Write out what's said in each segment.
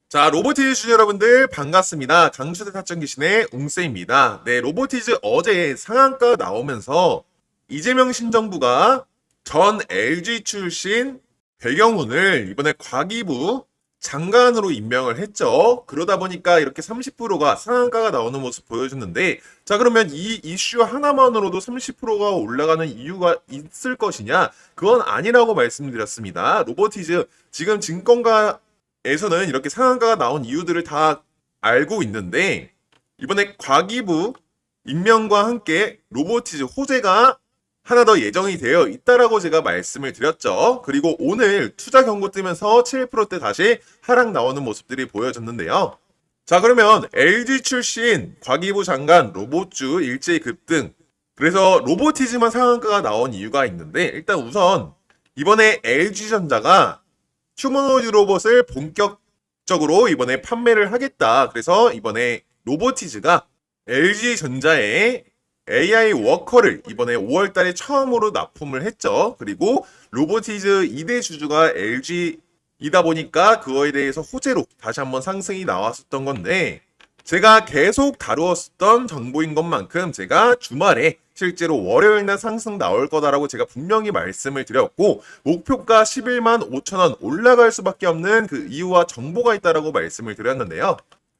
자, 로보티즈 주주 여러분들 반갑습니다. 강추대 타점 귀신의 웅세입니다. 네, 로보티즈 어제 상한가 나오면서 이재명 신정부가 전 LG 출신 배경훈을 이번에 과기부 장관으로 임명을 했죠. 그러다 보니까 이렇게 30%가 상한가가 나오는 모습 보여줬는데, 자, 그러면 이 이슈 하나만으로도 30%가 올라가는 이유가 있을 것이냐? 그건 아니라고 말씀드렸습니다. 로보티즈 지금 증권가 에서는 이렇게 상한가가 나온 이유들을 다 알고 있는데, 이번에 과기부 임명과 함께 로보티즈 호재가 하나 더 예정이 되어 있다라고 제가 말씀을 드렸죠. 그리고 오늘 투자 경고 뜨면서 7%대 다시 하락 나오는 모습들이 보여졌는데요. 자, 그러면 LG 출신 과기부 장관 로봇주 일제히 급등. 그래서 로보티즈만 상한가가 나온 이유가 있는데, 일단 우선 이번에 LG전자가 휴머노이드 로봇을 본격적으로 이번에 판매를 하겠다. 그래서 이번에 로보티즈가 LG전자의 AI 워커를 이번에 5월 달에 처음으로 납품을 했죠. 그리고 로보티즈 2대 주주가 LG이다 보니까 그거에 대해서 호재로 다시 한번 상승이 나왔었던 건데, 제가 계속 다루었던 정보인 것만큼 제가 주말에 실제로 월요일날 상승 나올 거다라고 제가 분명히 말씀을 드렸고, 목표가 11만 5천 원 올라갈 수밖에 없는 그 이유와 정보가 있다라고 말씀을 드렸는데요.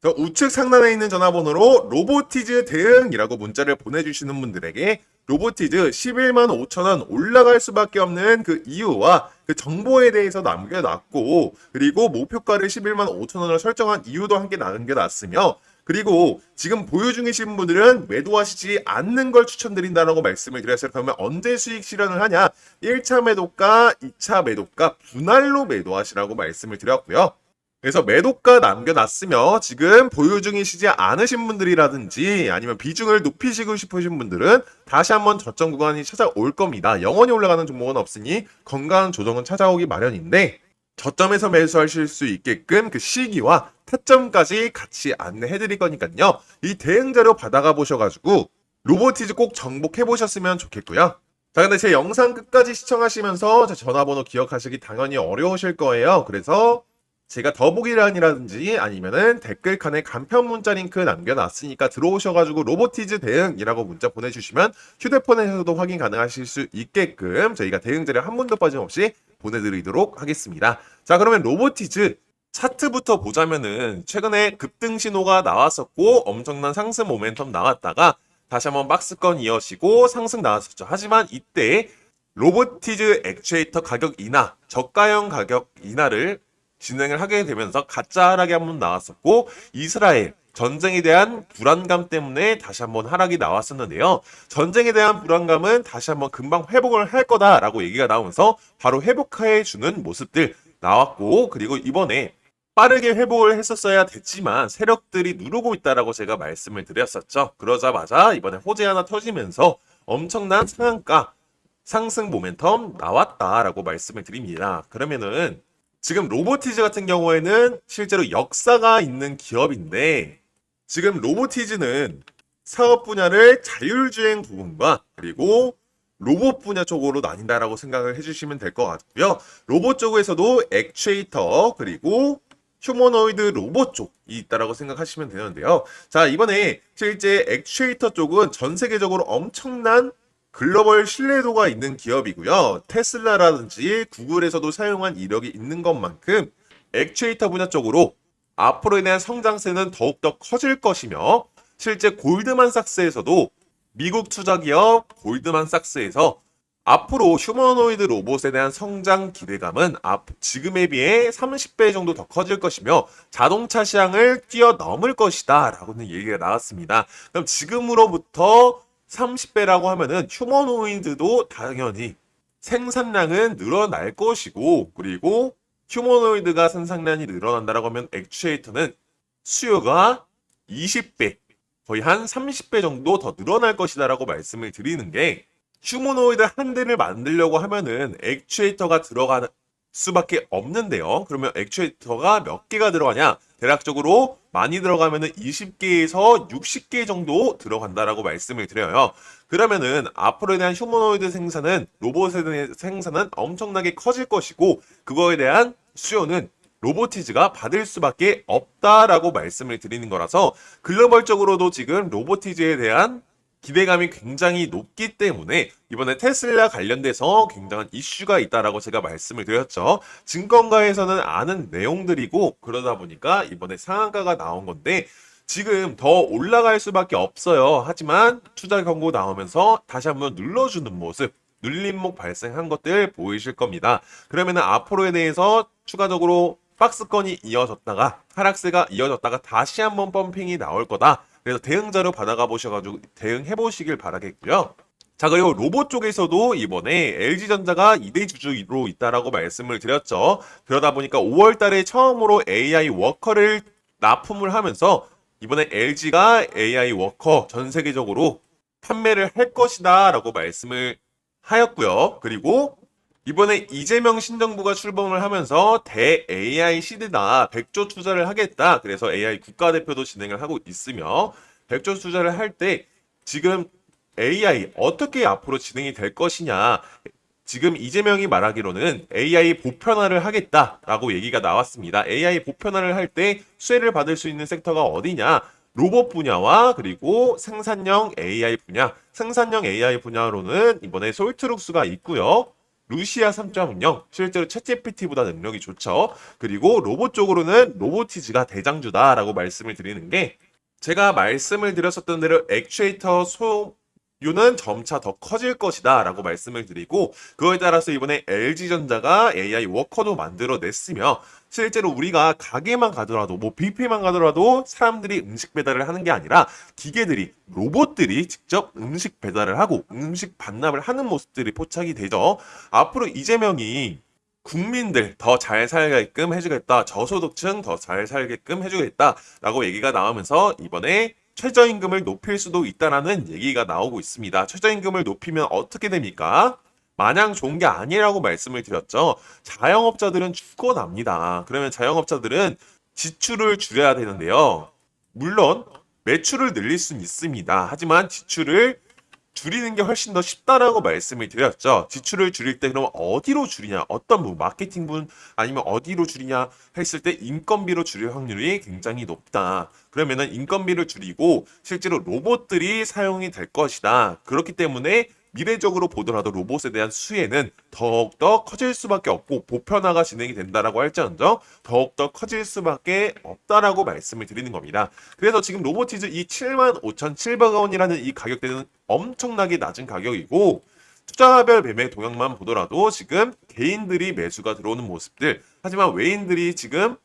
우측 상단에 있는 전화번호로 로보티즈 대응이라고 문자를 보내주시는 분들에게 로보티즈 11만 5천 원 올라갈 수밖에 없는 그 이유와 그 정보에 대해서 남겨놨고, 그리고 목표가를 11만 5천 원으로 설정한 이유도 함께 남겨놨으며, 그리고 지금 보유 중이신 분들은 매도하시지 않는 걸 추천드린다라고 말씀을 드렸어요. 그러면 언제 수익 실현을 하냐? 1차 매도가, 2차 매도가 분할로 매도하시라고 말씀을 드렸고요. 그래서 매도가 남겨놨으며 지금 보유 중이시지 않으신 분들이라든지 아니면 비중을 높이시고 싶으신 분들은 다시 한번 저점 구간이 찾아올 겁니다. 영원히 올라가는 종목은 없으니 건강한 조정은 찾아오기 마련인데, 저점에서 매수하실 수 있게끔 그 시기와 타점까지 같이 안내해 드릴 거니까요. 이 대응 자료 받아가 보셔가지고 로보티즈 꼭 정복해 보셨으면 좋겠고요. 자, 근데 제 영상 끝까지 시청하시면서 제 전화번호 기억하시기 당연히 어려우실 거예요. 그래서 제가 더보기란이라든지 아니면은 댓글칸에 간편 문자 링크 남겨놨으니까 들어오셔가지고 로보티즈 대응이라고 문자 보내주시면 휴대폰에서도 확인 가능하실 수 있게끔 저희가 대응 자료 한 번도 빠짐없이 보내드리도록 하겠습니다. 자, 그러면 로보티즈 차트부터 보자면은 최근에 급등 신호가 나왔었고 엄청난 상승 모멘텀 나왔다가 다시 한번 박스권 이어지고 상승 나왔었죠. 하지만 이때 로보티즈 액추에이터 가격 인하, 저가형 가격 인하를 진행을 하게 되면서 가짜 하락이 한번 나왔었고, 이스라엘 전쟁에 대한 불안감 때문에 다시 한번 하락이 나왔었는데요. 전쟁에 대한 불안감은 다시 한번 금방 회복을 할 거다라고 얘기가 나오면서 바로 회복해 주는 모습들 나왔고, 그리고 이번에 빠르게 회복을 했었어야 됐지만 세력들이 누르고 있다라고 제가 말씀을 드렸었죠. 그러자마자 이번에 호재 하나 터지면서 엄청난 상한가 상승 모멘텀 나왔다라고 말씀을 드립니다. 그러면은 지금 로보티즈 같은 경우에는 실제로 역사가 있는 기업인데, 지금 로보티즈는 사업 분야를 자율주행 부분과 그리고 로봇 분야 쪽으로 나뉜다라고 생각을 해주시면 될 것 같고요. 로봇 쪽에서도 액추에이터 그리고 휴머노이드 로봇 쪽이 있다라고 생각하시면 되는데요. 자, 이번에 실제 액추에이터 쪽은 전 세계적으로 엄청난 글로벌 신뢰도가 있는 기업이고요. 테슬라라든지 구글에서도 사용한 이력이 있는 것만큼 액추에이터 분야 쪽으로 앞으로에 대한 성장세는 더욱더 커질 것이며, 실제 골드만삭스에서도 미국 투자기업 골드만삭스에서 앞으로 휴머노이드 로봇에 대한 성장 기대감은 지금에 비해 30배 정도 더 커질 것이며 자동차 시장을 뛰어넘을 것이다 라고는 얘기가 나왔습니다. 그럼 지금으로부터 30배라고 하면은 휴머노이드도 당연히 생산량은 늘어날 것이고, 그리고 휴머노이드가 생산량이 늘어난다라고 하면 액추에이터는 수요가 20배, 거의 한 30배 정도 더 늘어날 것이다라고 말씀을 드리는 게, 휴머노이드 한 대를 만들려고 하면은 액추에이터가 들어가는 수밖에 없는데요. 그러면 액추에이터가 몇 개가 들어가냐? 대략적으로 많이 들어가면은 20개에서 60개 정도 들어간다라고 말씀을 드려요. 그러면은 앞으로에 대한 휴머노이드 생산은, 로봇에 대한 생산은 엄청나게 커질 것이고, 그거에 대한 수요는 로보티즈가 받을 수밖에 없다라고 말씀을 드리는 거라서 글로벌적으로도 지금 로보티즈에 대한 기대감이 굉장히 높기 때문에 이번에 테슬라 관련돼서 굉장한 이슈가 있다라고 제가 말씀을 드렸죠. 증권가에서는 아는 내용들이고 그러다 보니까 이번에 상한가가 나온 건데 지금 더 올라갈 수밖에 없어요. 하지만 투자 경고 나오면서 다시 한번 눌러주는 모습, 눌림목 발생한 것들 보이실 겁니다. 그러면 앞으로에 대해서 추가적으로 박스권이 이어졌다가 하락세가 이어졌다가 다시 한번 펌핑이 나올 거다. 그래서 대응자료 받아가 보셔가지고 대응해 보시길 바라겠고요. 자, 그리고 로봇 쪽에서도 이번에 LG전자가 2대 주주로 있다라고 말씀을 드렸죠. 그러다 보니까 5월 달에 처음으로 AI 워커를 납품을 하면서 이번에 LG가 AI 워커 전 세계적으로 판매를 할 것이다 라고 말씀을 하였고요. 그리고 이번에 이재명 신정부가 출범을 하면서 대 AI 시대다. 100조 투자를 하겠다. 그래서 AI 국가대표도 진행을 하고 있으며 100조 투자를 할 때 지금 AI 어떻게 앞으로 진행이 될 것이냐. 지금 이재명이 말하기로는 AI 보편화를 하겠다라고 얘기가 나왔습니다. AI 보편화를 할 때 수혜를 받을 수 있는 섹터가 어디냐? 로봇 분야와 그리고 생산형 AI 분야. 생산형 AI 분야로는 이번에 솔트룩스가 있고요. 루시아 3.0 실제로 챗GPT보다 능력이 좋죠. 그리고 로봇 쪽으로는 로보티즈가 대장주다라고 말씀을 드리는 게 제가 말씀을 드렸었던 대로 액추에이터 소유는 점차 더 커질 것이다 라고 말씀을 드리고 그거에 따라서 이번에 LG전자가 AI 워커도 만들어냈으며 실제로 우리가 가게만 가더라도 뭐 뷔페만 가더라도 사람들이 음식 배달을 하는 게 아니라 기계들이 로봇들이 직접 음식 배달을 하고 음식 반납을 하는 모습들이 포착이 되죠. 앞으로 이재명이 국민들 더 잘 살게끔 해주겠다. 저소득층 더 잘 살게끔 해주겠다라고 얘기가 나오면서 이번에 최저임금을 높일 수도 있다라는 얘기가 나오고 있습니다. 최저임금을 높이면 어떻게 됩니까? 마냥 좋은 게 아니라고 말씀을 드렸죠. 자영업자들은 죽어납니다. 그러면 자영업자들은 지출을 줄여야 되는데요. 물론 매출을 늘릴 수는 있습니다. 하지만 지출을 줄이는 게 훨씬 더 쉽다라고 말씀을 드렸죠. 지출을 줄일 때 그럼 어디로 줄이냐? 어떤 분, 마케팅분 아니면 어디로 줄이냐 했을 때 인건비로 줄일 확률이 굉장히 높다. 그러면은 인건비를 줄이고 실제로 로봇들이 사용이 될 것이다. 그렇기 때문에 미래적으로 보더라도 로봇에 대한 수혜는 더욱더 커질 수밖에 없고 보편화가 진행이 된다라고 할지언정 더욱더 커질 수밖에 없다라고 말씀을 드리는 겁니다. 그래서 지금 로보티즈 이 75,700원이라는 이 가격대는 엄청나게 낮은 가격이고 투자별 매매 동향만 보더라도 지금 개인들이 매수가 들어오는 모습들 하지만 외인들이 지금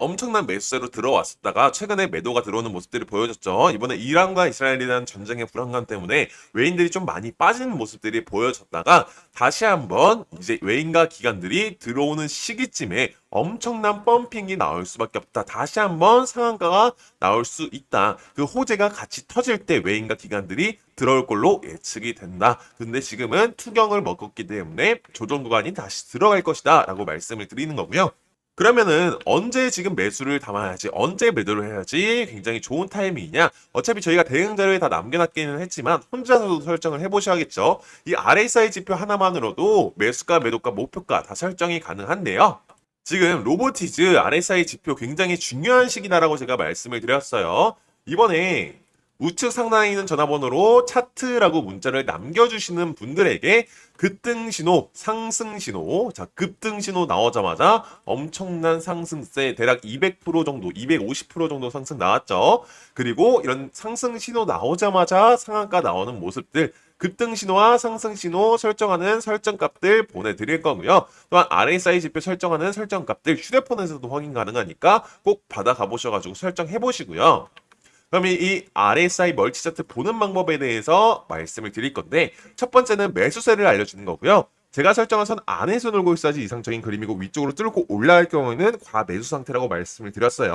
엄청난 매수세로 들어왔었다가 최근에 매도가 들어오는 모습들이 보여졌죠. 이번에 이란과 이스라엘에 대한 전쟁의 불안감 때문에 외인들이 좀 많이 빠지는 모습들이 보여졌다가 다시 한번 이제 외인과 기관들이 들어오는 시기쯤에 엄청난 펌핑이 나올 수밖에 없다. 다시 한번 상한가가 나올 수 있다. 그 호재가 같이 터질 때 외인과 기관들이 들어올 걸로 예측이 된다. 근데 지금은 투경을 먹었기 때문에 조정 구간이 다시 들어갈 것이다 라고 말씀을 드리는 거고요. 그러면은 언제 지금 매수를 담아야지 언제 매도를 해야지 굉장히 좋은 타이밍이냐 어차피 저희가 대응 자료에 다 남겨놨기는 했지만 혼자서도 설정을 해보셔야겠죠. 이 RSI 지표 하나만으로도 매수가 매도가 목표가 다 설정이 가능한데요. 지금 로보티즈 RSI 지표 굉장히 중요한 시기다라고 제가 말씀을 드렸어요. 이번에 우측 상단에 있는 전화번호로 차트라고 문자를 남겨주시는 분들에게 급등 신호, 상승 신호, 자, 급등 신호 나오자마자 엄청난 상승세, 대략 200% 정도, 250% 정도 상승 나왔죠. 그리고 이런 상승 신호 나오자마자 상한가 나오는 모습들, 급등 신호와 상승 신호 설정하는 설정값들 보내드릴 거고요. 또한 RSI 지표 설정하는 설정값들 휴대폰에서도 확인 가능하니까 꼭 받아가 보셔가지고 설정해 보시고요. 그럼 이 RSI 멀티 차트 보는 방법에 대해서 말씀을 드릴 건데 첫 번째는 매수세를 알려주는 거고요. 제가 설정한 선 안에서 놀고 있어야지 이상적인 그림이고 위쪽으로 뚫고 올라갈 경우에는 과매수 상태라고 말씀을 드렸어요.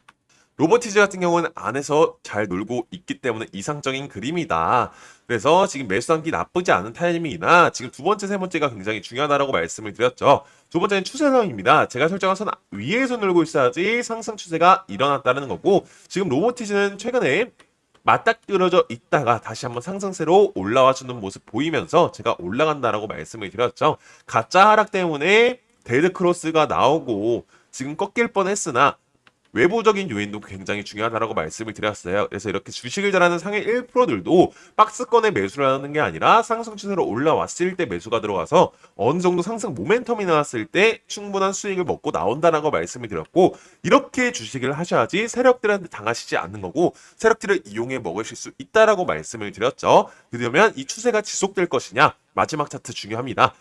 로보티즈 같은 경우는 안에서 잘 놀고 있기 때문에 이상적인 그림이다. 그래서 지금 매수하기 나쁘지 않은 타이밍이나 지금 두 번째, 세 번째가 굉장히 중요하다라고 말씀을 드렸죠. 두 번째는 추세선입니다. 제가 설정한 선 위에서 놀고 있어야지 상승 추세가 일어났다는 거고 지금 로보티즈는 최근에 맞닥뜨려져 있다가 다시 한번 상승세로 올라와 주는 모습 보이면서 제가 올라간다라고 말씀을 드렸죠. 가짜 하락 때문에 데드 크로스가 나오고 지금 꺾일 뻔했으나 외부적인 요인도 굉장히 중요하다라고 말씀을 드렸어요. 그래서 이렇게 주식을 잘하는 상위 1%들도 박스권에 매수를 하는 게 아니라 상승 추세로 올라왔을 때 매수가 들어가서 어느 정도 상승 모멘텀이 나왔을 때 충분한 수익을 먹고 나온다라고 말씀을 드렸고, 이렇게 주식을 하셔야지 세력들한테 당하시지 않는 거고 세력들을 이용해 먹으실 수 있다라고 말씀을 드렸죠. 그러면 이 추세가 지속될 것이냐, 마지막 차트 중요합니다.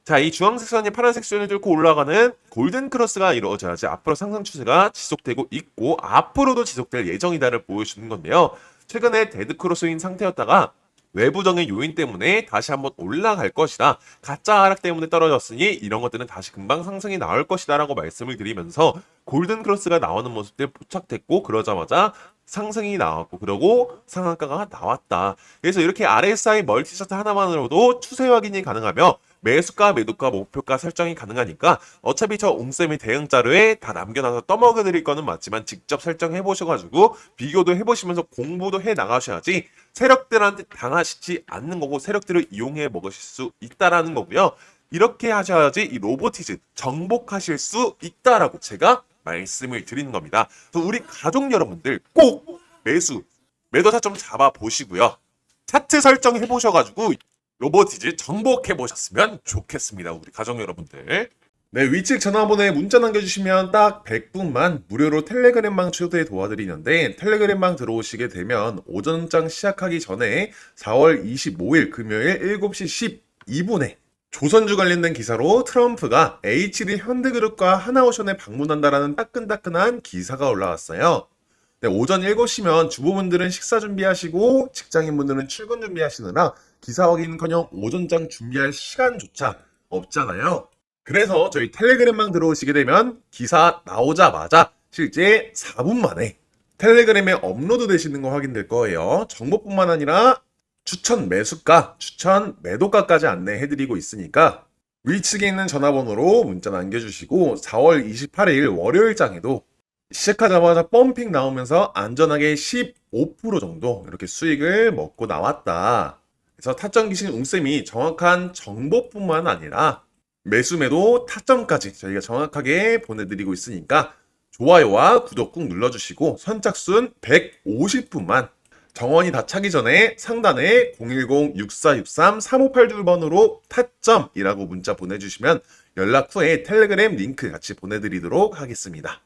자, 이 주황색 선이 파란색 선을 뚫고 올라가는 골든 크로스가 이루어져야지 앞으로 상승 추세가 지속되고 있고 앞으로도 지속될 예정이다를 보여주는 건데요. 최근에 데드 크로스인 상태였다가 외부적인 요인 때문에 다시 한번 올라갈 것이다. 가짜 하락 때문에 떨어졌으니 이런 것들은 다시 금방 상승이 나올 것이다 라고 말씀을 드리면서 골든 크로스가 나오는 모습들 포착됐고 그러자마자 상승이 나왔고 그러고 상한가가 나왔다. 그래서 이렇게 RSI 멀티 차트 하나만으로도 추세 확인이 가능하며 매수가, 매도가, 목표가 설정이 가능하니까 어차피 저 옹쌤이 대응 자료에 다 남겨놔서 떠먹여 드릴 거는 맞지만 직접 설정해 보셔가지고 비교도 해보시면서 공부도 해 나가셔야지 세력들한테 당하시지 않는 거고 세력들을 이용해 먹으실 수 있다라는 거고요. 이렇게 하셔야지 이 로보티즈 정복하실 수 있다라고 제가 말씀을 드리는 겁니다. 그래서 우리 가족 여러분들 꼭 매수, 매도차 좀 잡아 보시고요. 차트 설정해 보셔가지고 로보티즈 정복해 보셨으면 좋겠습니다. 우리 가족 여러분들. 네, 위측 전화번호에 문자 남겨주시면 딱 100분만 무료로 텔레그램방 초대 도와드리는데, 텔레그램방 들어오시게 되면 오전장 시작하기 전에 4월 25일 금요일 7시 12분에 조선주 관련된 기사로 트럼프가 HD 현대그룹과 하나오션에 방문한다라는 따끈따끈한 기사가 올라왔어요. 네, 오전 7시면 주부분들은 식사 준비하시고 직장인분들은 출근 준비하시느라 기사 확인은커녕 오전장 준비할 시간조차 없잖아요. 그래서 저희 텔레그램방 들어오시게 되면 기사 나오자마자 실제 4분 만에 텔레그램에 업로드 되시는 거 확인될 거예요. 정보뿐만 아니라 추천 매수가, 추천 매도가까지 안내해드리고 있으니까 위측에 있는 전화번호로 문자 남겨주시고 4월 28일 월요일장에도 시작하자마자 펌핑 나오면서 안전하게 15% 정도 이렇게 수익을 먹고 나왔다. 그래서 타점 기신 웅쌤이 정확한 정보뿐만 아니라 매수 매도 타점까지 저희가 정확하게 보내드리고 있으니까 좋아요와 구독 꾹 눌러주시고 선착순 150분만 정원이 다 차기 전에 상단에 010-6463-3582번으로 타점이라고 문자 보내주시면 연락 후에 텔레그램 링크 같이 보내드리도록 하겠습니다.